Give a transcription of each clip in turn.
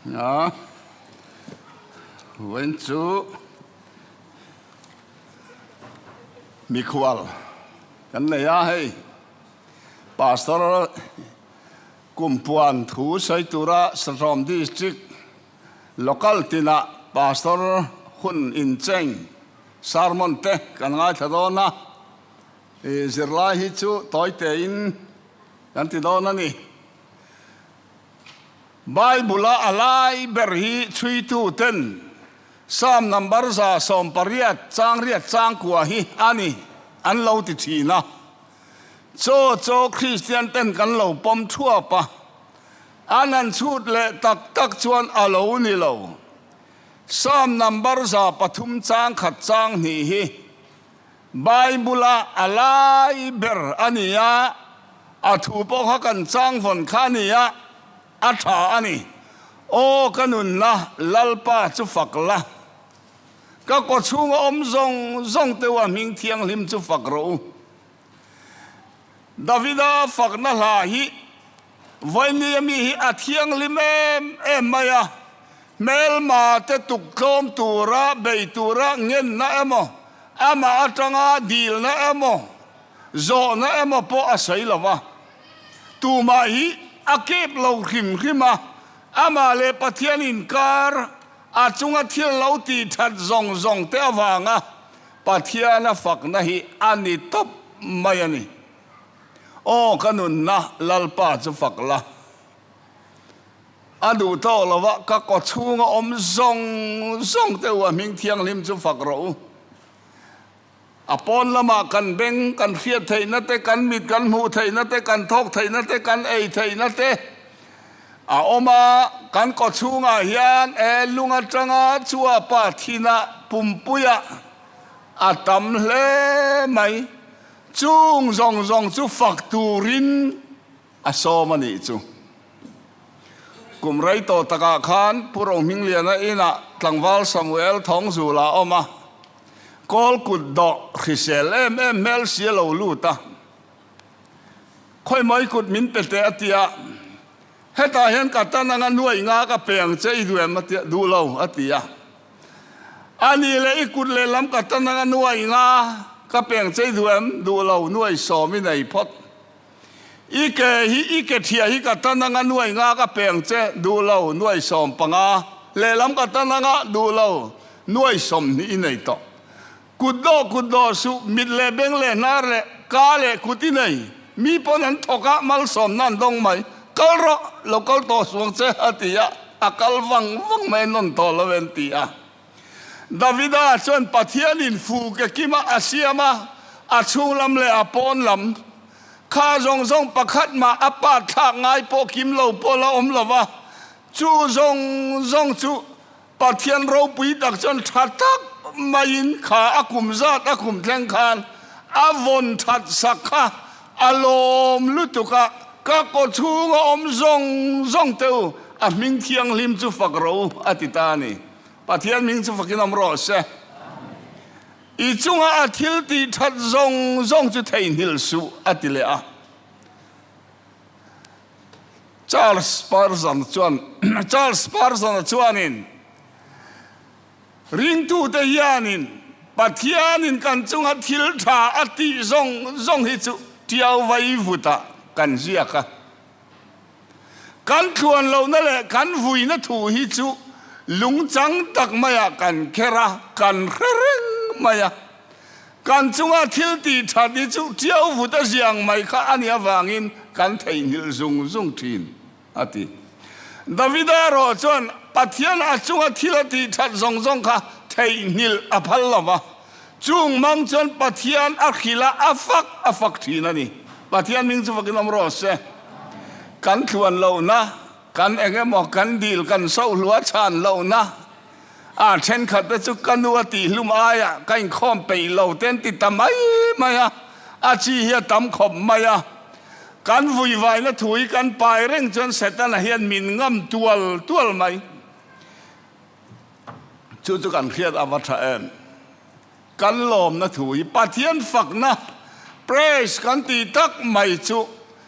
Ja, when to Mikwal, kan ya hey, Pastor Kumpuan Thu Saitura Sarom District, local tina Pastor Hun In Cheng, Sarmonte kan ngai thadona, zirlai hi chu toite in kan tidona ni. Bible alai berhi 3:10 Psalm number za som pariat chang kwa hi ani an lo ti thina cho Christian ten kan lo pom thua pa anan chut le tak chuan alo ni lo Psalm number za pathum chang khat chang ni hi Bible alai ber ania athu po kha kan chang von khania atha ani o kanun la lalpa chu fakla ka ko chunga zong tewa ming thiang lim chu fakro Davida fakna la hi voini mi hi athiang lim em maya mel ma te tuk klom tura bei tura ngen na emo ama atanga dil na emo zo na emo po asai lawa tu ma hi akep lo khima ama le pathian in kar achunga thil lo ti that zong te awanga pathiana fakna hi ani top mayani o kanun na lalpa chu fakla adu to lawa ka ko chunga zong te wa ming thiang lim chu fakro apon lama kan beng kan fiat thei na te kan mit kan mu thei na te kan thok thei na te kan ei thei na te a oma kan ko chunga hian e lunga tanga chua pa thina pumpuya atam hle mai chung zong chu fakturin asomani chu kumrai to taka khan purong mingliana ina tlangwal Samuel thong zula oma kol kut do khisel mel sielo luta khoi mai kut min pete atia heta hen katana nga nuai nga ka peng chei duem atia du lo atia ani le ikut le lam katana nga nuai nga ka peng chei duem du lo nuai so mi nei phot ike thia hi katana nga nuai nga ka peng che du lo nuai som panga le lam katana nga du lo nuai som ni nei to kudo su mit le beng le nar le ka le kutinai mi ponan thoka mal som nan dong mai kalro local to suang che atia akal wang mai non to laventia Davida chon pathian in fu ke kima asiama achulam le apon lam kha zong pakhat ma apa tha ngai po kim lo po la om lova chu zong chu pathian ro pui tak chon thatak main kha akum zat akum thleng khan avon that sakha alom lutuka ka ko chunga zong teu a ming thiang lim chu fakro atitani pathian ming chu fakinam ro se I chunga athil ti that zong chu thein hil su atile a Charles Spurgeon chuanin ring tu te hianin pathianin kan chunga thil tha ati zong hi chu tiau vai vuta kan ziaka kan thuan lo na le kan vui na thu hi chu lungchang tak maya kan khera kan reng maya kan chunga thil ti tha ni chu tiau vuta ziang mai kha ania wangin kan thein hil zung thin ati Davida ro chon pathian a chunga thil ti that zong kha thein hil aphal lawa chung mang chon pathian a khila afak thina ni pathian ming chu fakinam ro se kan thuan lo na kan engemo kan dil kan so lua chan lo na a then khat te chu kanua ti hlum aya kain khom pe lo ten ti tamai maya a chi hi tam khom maya kan vui vai na thui kan pai reng chon setan hian min ngam tual mai chu kan khiat awatha em kan lom na thui pathian fak na praise kan ti tak mai chu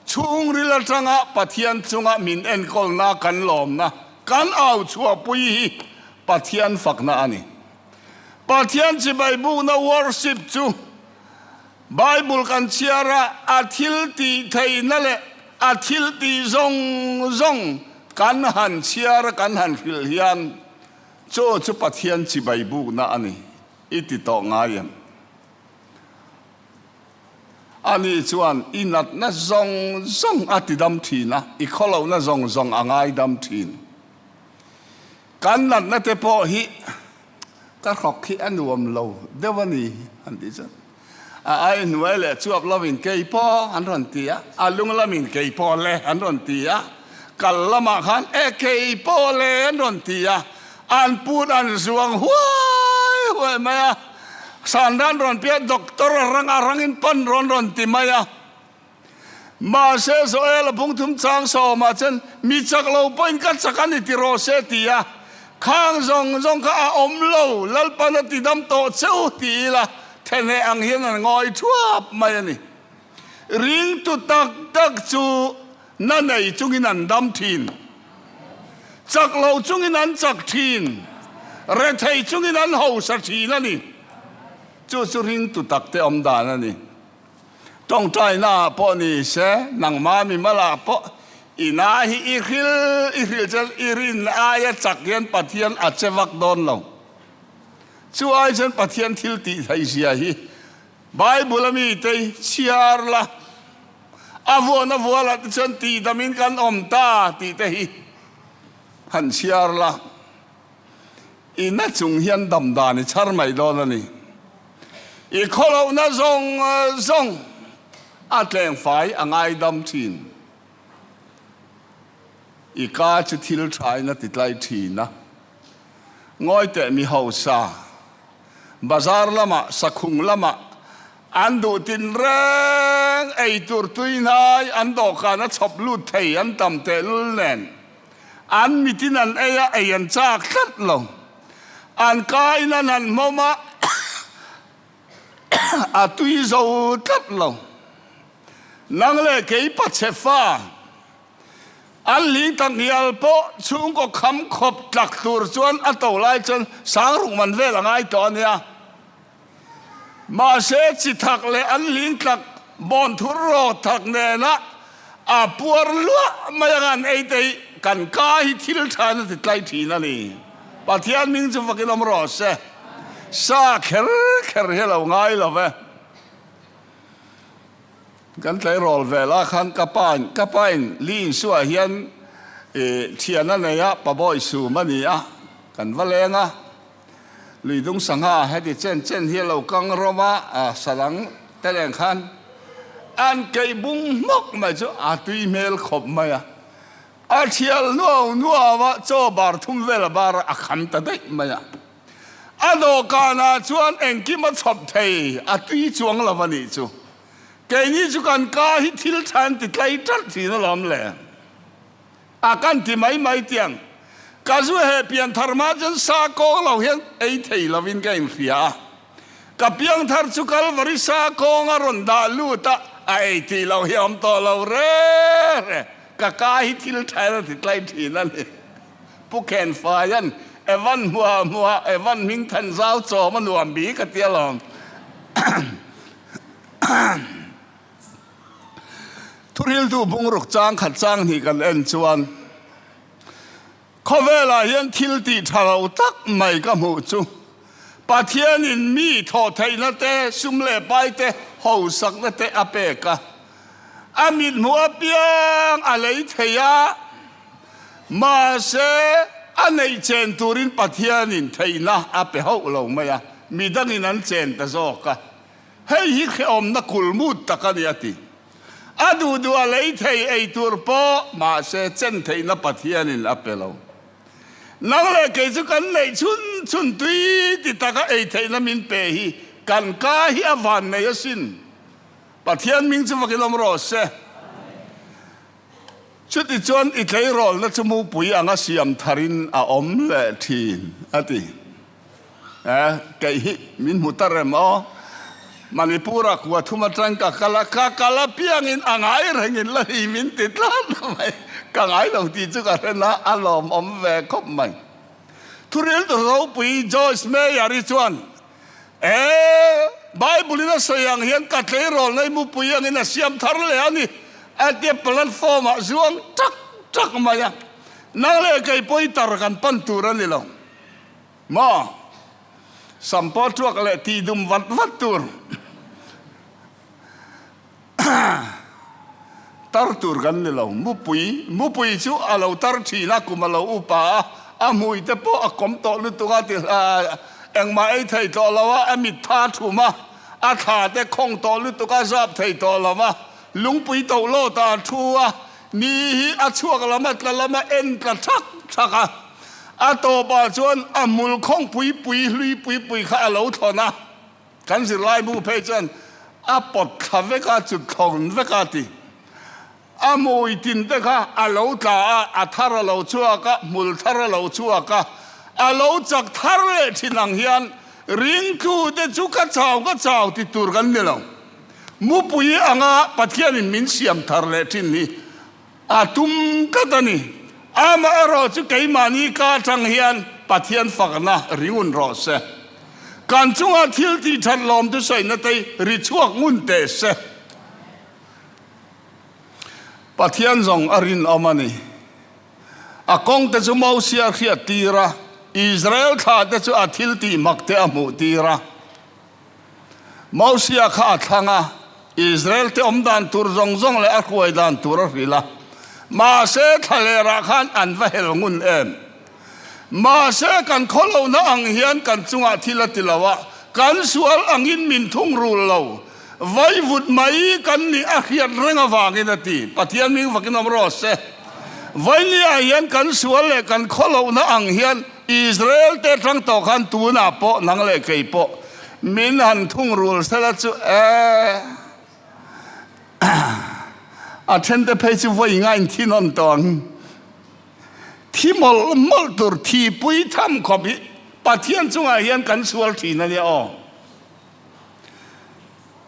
chung rila tanga pathian chunga min en kol na kan lom na กันเอาชัวปุยปัทยันฝักนาอันนี้ปัทยันจีไบเบิลนะ worship จูไบเบิลกันเชียระอาทิลตีไทยนั่นแหละอาทิลตีซงกันหันเชียระกันหันฟิลยันโจจุปัทยันจีไบเบิลนะอันนี้อิติโตง่ายอันนี้ชวนอินัดนะซงอาทิดำทีนะอีกข้อเรานะซงอ่างไอดำทีนกันนัดนะเตปอฮิก็ขอกขี้อันรวมเราเดี๋ยววันนี้อันที่จะไอ้หน่วยเลยชวบเราเป็นเกย์พออันรันตีอะลุงเราเป็นเกย์พอเลยอันรันตีอะกัลละมาขันเกย์พอเลยอันรันตีอะอันพูดอันสวงหัวไม่อะสันดานรันเปียด็อกเตอร์รังอินปันรันตีไม่อะมาเสโซเอลพุ่งทุ่มจางโซมาเช่นมีจักเราเป็นกันสักอันที่โรเซตีอะข้างซงข้าอมโลลัลปนติดำโตเจ้าตีละแทนให้อังเฮียนงอยทั่วมาอย่างนี้ริงตุตักจูนั่นไอจุงินันดำทีนจักเราจุงินันจักทีนเรทัยจุงินันหูสักทีนั่นนี่จูริงตุตักเตอมดานั่นนี่ต้องใจหน้าพอนี่เสนังมามีมาลาพออินาฮิอิคิลจะอิรินอายะจักยันปัทยันอาจจะวักโดนเราช่วยฉันปัทยันทิลติไทยเสียฮีไบเบิลมีเตยเชียร์ละอวัวละฉันตีดามินกันอมตาตีเตยหันเชียร์ละอินัดจุงเฮียนดำดานิชาร์ไม่โดนนี่อีกคนเราน่าซงอาแรงไฟอ่างไอดำทีนอีกาจะทิลทายนะติดไล่ทีนะง่อยแต่มีเฮาซาบาซาร์ละมาสักคุงละมาอันดูตินแรงไอตุรตุยนายอันดอกานะชอบลูดไทยอันตำเตลุลแนนอันมิตินันเอยไอยันจากขัดลงอันกายนันมาอาตุยโซขัดลงนังเลเกยปัจเจฟ้าอันลิงตังเฮียลโปชุงก็คำขบจักตูรจวนอัตโตไลจนสางรุ่งมันเวลง่ายตอนเนี้ยมาเสจิทักเลยอันลิงตักบอนทุรอทักเนนะปวดลัวมาอย่างนั้นไอ้เตยกันกายทิลทานติดไล่ทีนั่นนี่ปัทยันมิงจะฟักน้ำรอเสซาเคร์เฮลเอาง่ายหรอเว้กันไลรอลเวลาขันกระปายลิงสัวเฮียนเทียนนั่นเนี่ยปะบอยสูมันนี่กันว่าแรงลุยดุงสังหาให้ดิเจนเฮียเรากังรมาสลังแต่แรงขันอันเกยบุ้งมกมาจ้ะตุยเมลขบมาเทียลนัวว่าโจบาร์ทุ่มเวลบาร์ขันตะได้มาโดกานาชวนเองกิมาชอบเทยตุยจวงละวันนี้จูเกนี่จุกันกาฮิทิลชันติดไล่จัดทีนั่นล้อมเลยกันที่ไม่เตียงกาจูเฮเปียนธรรมะจนสาโกเราเห็นไอ้เทยลาวินกันเสียกับเปียงธรจุกัลวริสาโกงารอนดาลูตะไอ้ที่เราเห็นต่อเราเร่กาฮิทิลชันติดไล่ทีนั่นเองผู้แข่งฝ่ายันวันมัววันมิงทันเจ้าโจมันหวมบีกเตียลอมทุเรียนดูบุงรุกจางขัดจางนี่กันเอ็นชวนเขาเวลาเห็นทิลตีทาราตักไม่ก็มูจูปะเทียนินมีทอไทยนั่นเตซุมเล่ไปเตหอสักนั่นเตอเปกะอามิดหัวเปียงอะไรเทียมาเสอันในเจนตูรินปะเทียนินไทยนะอเปเขาลงไหมมีดังนั้นเจนตะโซกะให้ฮิเคอมนักกุลมุดตะกันยติดูอะไรไทยไอตัวปอมาเสเจนไทยนับปะเทียนินอเปเรานังเลยเกิดกันในชุนตุยติตะกันไอไทยนัมินเปฮีกันกาฮิอวันในสินปะเทียนมิงจะฟังลมรอเสชุดที่จวนอีกไทยรอลนัชมูปุยอังเสียมทารินอมเลทีนอติเกยฮิมินมุตระมอ มันนี่ปูรักว่าทุมาจังกะกะละเปียงอินอ่างไอเรงอินละหิมินติดละทำไมกะไงเราตีจุกะเรนะอารมณ์อมแวกบมันทุเรศตัวเราปุยจอยส์เมียริชวนไบเบิลน่ะสยังเห็นกัดเลยรอในมุปุยยังอินน่ะเสียมทาร์เลยอันนี้เดียแพลตฟอร์มอ่ะจวงจักมายังนั่งเลยไก่ปุยตาร์กันปันตูรันนี่เรามาสัมปอชัวกันเลยตีดุมวัดตูร์ตาร์ตูร์กันนี่เรามุปุยชูอาเราตาร์ชีนักกุมาเราอุปามุยแต่พอคมโตลุตุกาติเอ็งมาไอ้ไทยโตเราว่ามิท่าถูมาขาแต่คงโตลุตุกาจับไทยโตเราว่าลุงปุยโตโลตาทัวนี่ชัวกละมาเอ็นกระชักโตบาจวนมุลคงปุยลุยปุยข้าเราทอนะกันสิไลมูเพจันปดข้าเวกาจุดของเวกาติมุยตินเตค่ะเราตาทาร์เราชัวกะมุลทาร์เราชัวกะเราจากทาร์เลที่นังเฮียนริงคูเดจุกะเจ้าที่ตูร์กันนี่เรามุปุยปัทยานิมินเสียมทาร์เลที่นี่ตุมกัตนี่มาเราจุกไอมานีกาจังเฮียนปัทยานฝักนะริงุนรอเสการจงอาทิลที่ทันลมตุใส่นาทีริชวกงุนเตเสปัทยานส่งอรินอามานีกงเตจุมาอุสิอาขียตีระอิสราเอลข้าเตจุอาทิลที่มักเตอมูตีระมาอุสิอาข้าทางอิสราเอลเตอมดานตูร์ซงเลยควายดานตูร์ริละมาเสทะเลรักขันอันว่าเฮลงุนมาเสกันขลุ่นอังเฮียนกันจุงอาทิลติลาวะกันสวลอังอินมินทุ่งรูลาวไว้วุดไม่กันนี่อาขียนเรื่องวางินตีปัทยามิงฟักนอมรอเสไว้นี่อาเฮียนกันสวลเลยกันขลุ่นอังเฮียนอิสราเอลเตทังตอกันตูน่าโปนังเลกไอโปมินหันทุ่งรูลเสละจุเช่นแต่เพจว่ายังไงที่นนตองที่มอลตัวที่ปุยทำขบิปัทยานจงอาเฮียนกันสวลที่นั่นเนี่ย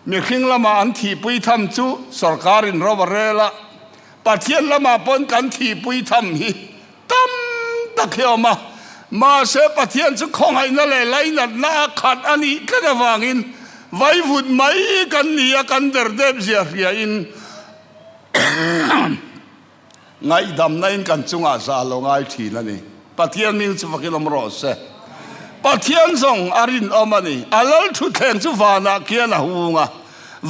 มีขิงละมาอันที่ปุยทำจูสรการินรบเรละปัทยานละมาปนกันที่ปุยทำฮีตั้มตะเขียวมาเสปัทยานจุของไอ้นั่นเลยไล่นั่นน่าขัดอันนี้ก็จะวางอินไว้วุ่นไม่กันนี่กันเดอร์เดบเสียเรียอินไงดำนั่นกันจุงอาซาลงไอทีนั่นนี่ปัทยานมิวส์ฟักลมรอเสปัทยานส่งอารินอมานีอาลัลทุเทนจุวานาเคียนหูงา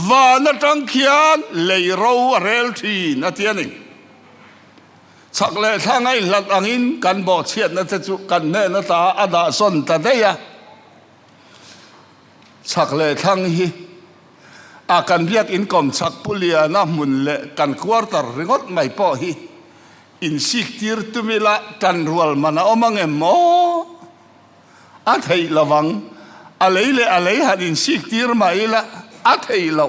วานาจังเคียนเลยเราเรลทีนั่นที่นี่สักเลยทั้งไงหลัดอังอินกันบอกเชียนนั่นจะจุกันเนนตาอาดาสนตาเดียสักเลยทั้งฮีakan biak income sak pulia na munle kan quarter ringot mai po hi insiktir tumila tan rual mana omang emo athei lawang alei had insiktir mai la athei lo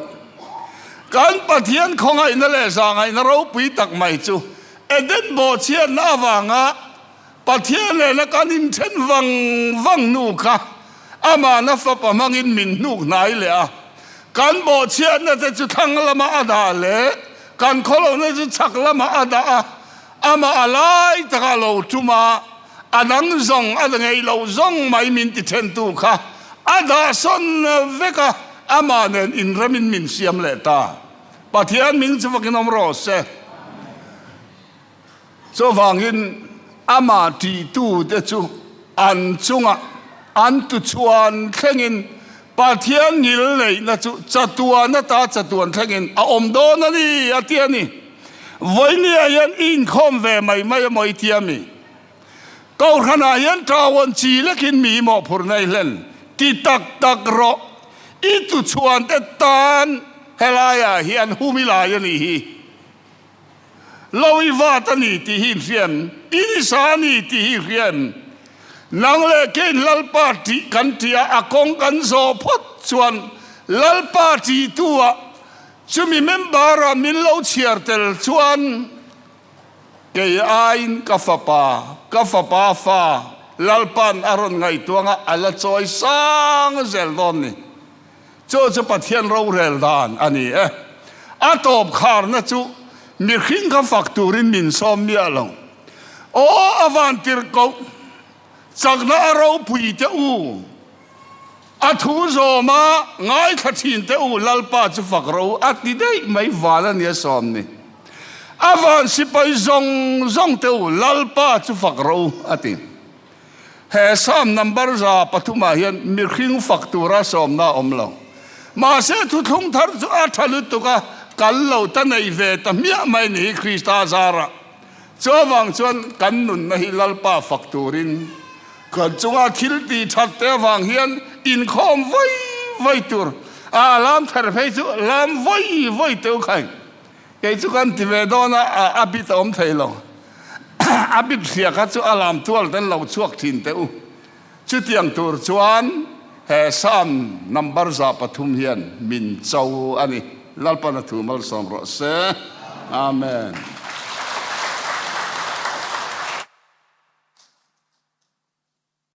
kan pathian khongai na le sangai na ro pui tak mai chu eden bo chian na wanga pathian le na kan in chen wang nu kha ama na fa pamangin min nu nai le aกันบ่เชียนน่ะจะทั้งละมาอาดาเลกันขลุ่นน่ะจะชักละมาอาดามาอะไรตะกะโลจุมาอันนั้นซงอันไงเราซงไม่มินติเทนตูค่ะอาดาสนเวกะมาเนอินระมินมินเสียมเลตาปะเทียนมิงจะฟักนอมรอเซโซฟังอินมาตีตูเดจูอันจุงอันตุชวนเข่งินปัทยานิลเลยนะจุจัตุวานาตาจัตุวันทั้งอินอมโดนันนี่อาทิตย์นี้วันนี้ยันอินคอมเวไม่เทียมีก็ขณะยันตาวันจีเล็กินมีหมอพูดในเล่นที่ตักรออิตุชวนแต่ตานเฮลายาเฮียนหูมิลายนี่ฮีลาวิวาตันีที่ฮิเรียนอินิสานีที่ฮิเรียนนางเล่กินลัลปาติกันที่อากงกันโซพดชวนลัลปาติตัวจะมีเมมเบอร์มิลเลวเชียร์เตลชวนเกยอินกาฟปาฟ้าลัลปันอารอนไงตัวงะอัลจอยสังเซลดอนนี่จ จะปะเทียนเราเรลดานอันนี้อาตบขารนะจูมีขิงกับฝักตูรินมินซอมเมียลงโอ้อวันติรกจากนั้นเราปุยเตอูอัฐุโซมาง่ายขัดหินเตอูลัลปาจะฝักเราอัดดีได้ไม่วาลเนี่ยซอมนี่อวันสิไปซงเตอูลัลปาจะฝักเราอัดเฮสามนัมเบอร์ซาปฐุมาเฮียนมีขิงฝักตูระซอมน่าอมลงมาเสทุทงทาร์จูอัฐลุตุกะกัลเราตันในเวทมีไม่หนีคริสตาซาระจวังจวนกันนุนในลัลปาฝักตูรินกันจงอาทิลตีชัดเตวังเฮียนอินคอมไว้ตูร์ลามเทอร์เพจูลามไว้เตวใครไอ้จุกันที่เวดอนะอาบิตอมเทลงอาบิตเสียกันจูลามตัวแต่เราชวกทินเตวจุดยังตูร์จวนเฮซัมนัมเบอร์ซาปฐุมเฮียนมินเจ้าอันนี้ลัลปานะทูมัลสอมรอเซอาเมน